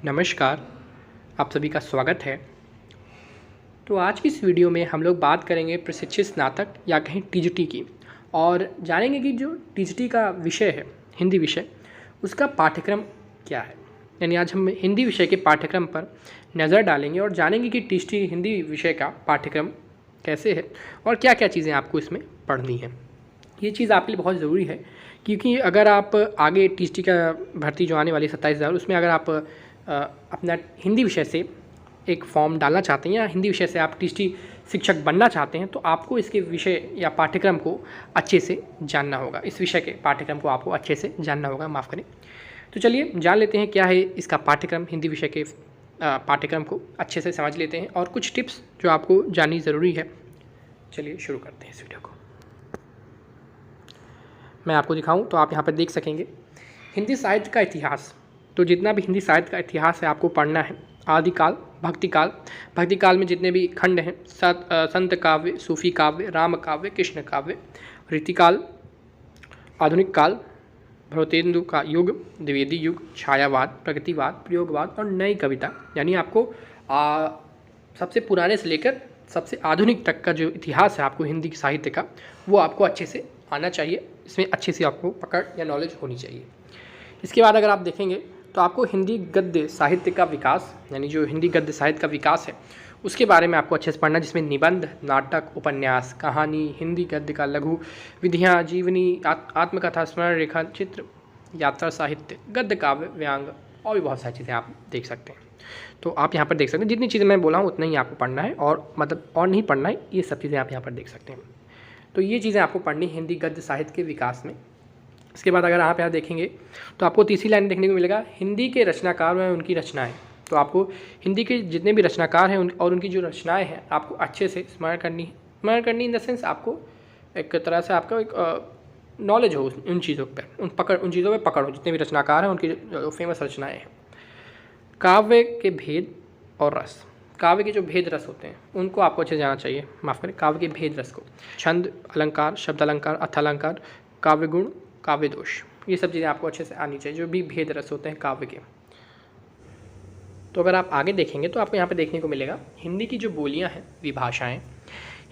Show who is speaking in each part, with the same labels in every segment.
Speaker 1: नमस्कार, आप सभी का स्वागत है। तो आज की इस वीडियो में हम लोग बात करेंगे प्रशिक्षित स्नातक या कहीं टीजीटी की और जानेंगे कि जो टीजीटी का विषय है, हिंदी विषय, उसका पाठ्यक्रम क्या है। यानी आज हम हिंदी विषय के पाठ्यक्रम पर नज़र डालेंगे और जानेंगे कि टीजीटी हिंदी विषय का पाठ्यक्रम कैसे है और क्या-क्या चीज़ें आपको इसमें पढ़नी है। ये चीज़ आपके लिए बहुत ज़रूरी है क्योंकि अगर आप आगे टीजीटी का भर्ती जो आने वाली 27,000 उसमें अगर आप अपना हिंदी विषय से एक फॉर्म डालना चाहते हैं या हिंदी विषय से आप टीजीटी शिक्षक बनना चाहते हैं तो आपको इसके विषय या पाठ्यक्रम को अच्छे से जानना होगा। इस विषय के पाठ्यक्रम को आपको अच्छे से जानना होगा, माफ़ करें। तो चलिए जान लेते हैं क्या है इसका पाठ्यक्रम। हिंदी विषय के पाठ्यक्रम को अच्छे से समझ लेते हैं और कुछ टिप्स जो आपको जाननी ज़रूरी है। चलिए शुरू करते हैं इस वीडियो को। मैं आपको दिखाऊं तो आप यहाँ पर देख सकेंगे हिंदी साहित्य का इतिहास। तो जितना भी हिंदी साहित्य का इतिहास है आपको पढ़ना है। आदिकाल, भक्तिकाल में जितने भी खंड हैं, संत काव्य, सूफी काव्य, राम काव्य, कृष्ण काव्य, रीतिकाल, आधुनिक काल, भरतेंदु का युग, द्विवेदी युग, छायावाद, प्रगतिवाद, प्रयोगवाद और नई कविता। यानी आपको सबसे पुराने से लेकर सबसे आधुनिक तक का जो इतिहास है आपको हिंदी साहित्य का, वो आपको अच्छे से आना चाहिए। इसमें अच्छे से आपको पकड़ या नॉलेज होनी चाहिए। इसके बाद अगर आप देखेंगे तो आपको हिंदी गद्य साहित्य का विकास, यानी जो हिंदी गद्य साहित्य का विकास है उसके बारे में आपको अच्छे से पढ़ना, जिसमें निबंध, नाटक, उपन्यास, कहानी, हिंदी गद्य का लघु विधियाँ, जीवनी, आत्मकथा, स्मरण रेखा, चित्र, यात्रा साहित्य, गद्य काव्य, व्यंग और भी बहुत सारी चीज़ें आप देख सकते हैं। तो आप यहाँ पर देख सकते हैं, जितनी चीज़ें मैं बोला हूँ उतना ही आपको पढ़ना है और मतलब और नहीं पढ़ना है, ये सब चीज़ें आप यहाँ पर देख सकते हैं। तो ये चीज़ें आपको पढ़नी हिंदी गद्य साहित्य के विकास में। इसके बाद अगर आप यहाँ देखेंगे तो आपको तीसरी लाइन देखने को मिलेगा, हिंदी के रचनाकार व उनकी रचनाएं। तो आपको हिंदी के जितने भी रचनाकार हैं और उनकी जो रचनाएं हैं आपको अच्छे से स्मरण करनी है। स्मरण करनी इन द सेंस आपको एक तरह से आपका एक नॉलेज हो उन चीज़ों पर, उन चीज़ों पर पकड़ हो, जितने भी रचनाकार हैं उनकी जो फेमस रचनाएँ हैं। काव्य के भेद और रस, काव्य के जो भेद रस होते हैं उनको आपको अच्छे से जाना चाहिए। माफ़ करें, काव्य के भेद रस को, छंद अलंकार, शब्द अलंकार, अर्थ अलंकार, काव्य गुण, काव्य दोष, ये सब चीज़ें आपको अच्छे से आनी चाहिए, जो भी भेद रस होते हैं काव्य के। तो अगर आप आगे देखेंगे तो आपको यहाँ पे देखने को मिलेगा हिंदी की जो बोलियाँ हैं, विभाषाएँ,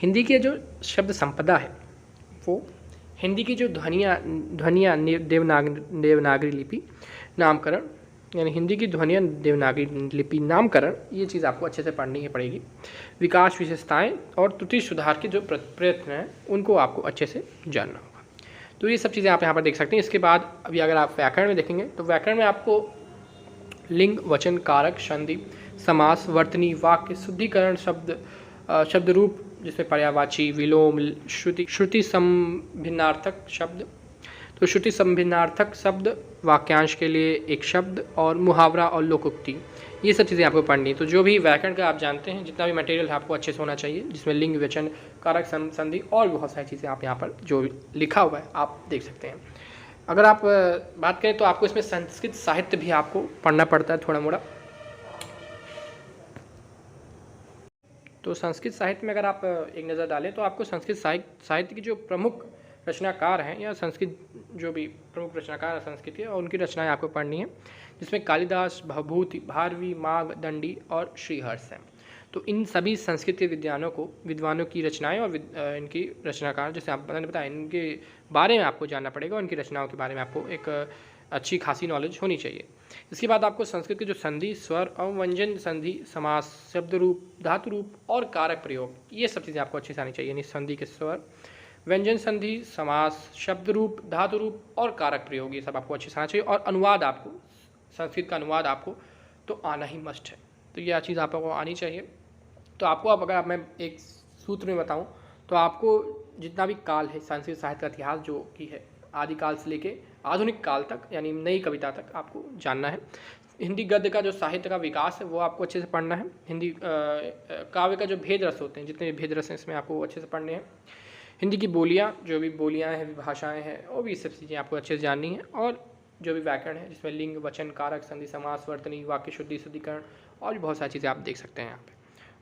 Speaker 1: हिंदी के जो शब्द संपदा है वो, हिंदी की जो ध्वनियाँ देवनागरी लिपि नामकरण, यानी हिंदी की ध्वनियाँ देवनागरी लिपि नामकरण, ये चीज़ आपको अच्छे से पढ़नी ही पड़ेगी। विकास, विशेषताएँ और त्रुटि सुधार के जो प्रयत्न हैं उनको आपको अच्छे से जानना होगा। तो ये सब चीज़ें आप यहाँ पर देख सकते हैं। इसके बाद अभी अगर आप व्याकरण में देखेंगे तो व्याकरण में आपको लिंग, वचन, कारक, संधि, समास, वर्तनी, वाक्य, शुद्धिकरण, शब्द रूप, जिसमें पर्यायवाची, विलोम, श्रुति संभिन्नार्थक शब्द, तो श्रुति संभिन्नार्थक शब्द, वाक्यांश के लिए एक शब्द और मुहावरा और लोकोक्ति, ये सब चीज़ें आपको पढ़नी है। तो जो भी व्याकरण का आप जानते हैं, जितना भी मटेरियल है आपको अच्छे से होना चाहिए, जिसमें लिंग, वचन, कारक, संधि और भी बहुत सारी चीज़ें आप यहाँ पर जो लिखा हुआ है आप देख सकते हैं। अगर आप बात करें तो आपको इसमें संस्कृत साहित्य भी आपको पढ़ना पड़ता है थोड़ा मोड़ा। तो संस्कृत साहित्य में अगर आप एक नज़र डालें तो आपको संस्कृत साहित्य की जो प्रमुख रचनाकार हैं या संस्कृत जो भी प्रमुख रचनाकार हैं संस्कृत के, और उनकी रचनाएं आपको पढ़नी है, जिसमें कालिदास, भवभूति, भारवी, माघ, दंडी और श्रीहर्ष हैं। तो इन सभी संस्कृत के विद्वानों की रचनाएं और इनकी रचनाकार, जैसे आप मैंने बताया, इनके बारे में आपको जानना पड़ेगा, उनकी रचनाओं के बारे में आपको एक अच्छी खासी नॉलेज होनी चाहिए। इसके बाद आपको संस्कृत के जो संधि, स्वर, अवव्यंजन संधि, समास, शब्द रूप, धातु रूप और कारक प्रयोग, ये सब चीज़ें आपको अच्छे से आनी चाहिए। यानी संधि के स्वर, व्यंजन संधि, समास, शब्द रूप, धातु रूप और कारक प्रयोग, ये सब आपको अच्छे से आना चाहिए। और अनुवाद, आपको संस्कृत का अनुवाद आपको तो आना ही मस्ट है। तो यह चीज़ आपको आनी चाहिए। तो आपको अब अगर मैं एक सूत्र में बताऊं तो आपको जितना भी काल है संस्कृत साहित्य का इतिहास जो कि है, आदिकाल से लेके आधुनिक काल तक, यानी नई कविता तक आपको जानना है। हिंदी गद्य का जो साहित्य का विकास है वो आपको अच्छे से पढ़ना है। हिंदी काव्य का जो भेद रस होते हैं, जितने भी भेद रस हैं इसमें आपको अच्छे से पढ़ने हैं। हिंदी की बोलियाँ, जो भी बोलियाँ हैं, भाषाएँ हैं, वो भी सब चीज़ें आपको अच्छे से जाननी है। और जो भी व्याकरण है, जिसमें लिंग, वचन, कारक, संधि, समास, वर्तनी, वाक्य शुद्धि, शुद्धिकरण और भी बहुत सारी चीज़ें आप देख सकते हैं यहाँ पे।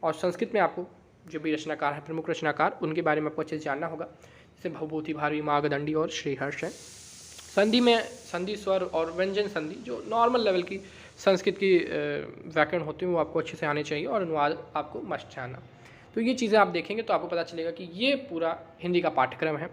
Speaker 1: और संस्कृत में आपको जो भी रचनाकार हैं, प्रमुख रचनाकार, उनके बारे में आपको अच्छे से जानना होगा, जैसे भवभूति, भारवी, माघ, दंडी और श्रीहर्ष है। संधि में संधि, स्वर और व्यंजन संधि, जो नॉर्मल लेवल की संस्कृत की व्याकरण होते हैं वो आपको अच्छे से आने चाहिए और अनुवाद आपको मस्ट आना। तो ये चीज़ें आप देखेंगे तो आपको पता चलेगा कि ये पूरा हिंदी का पाठ्यक्रम है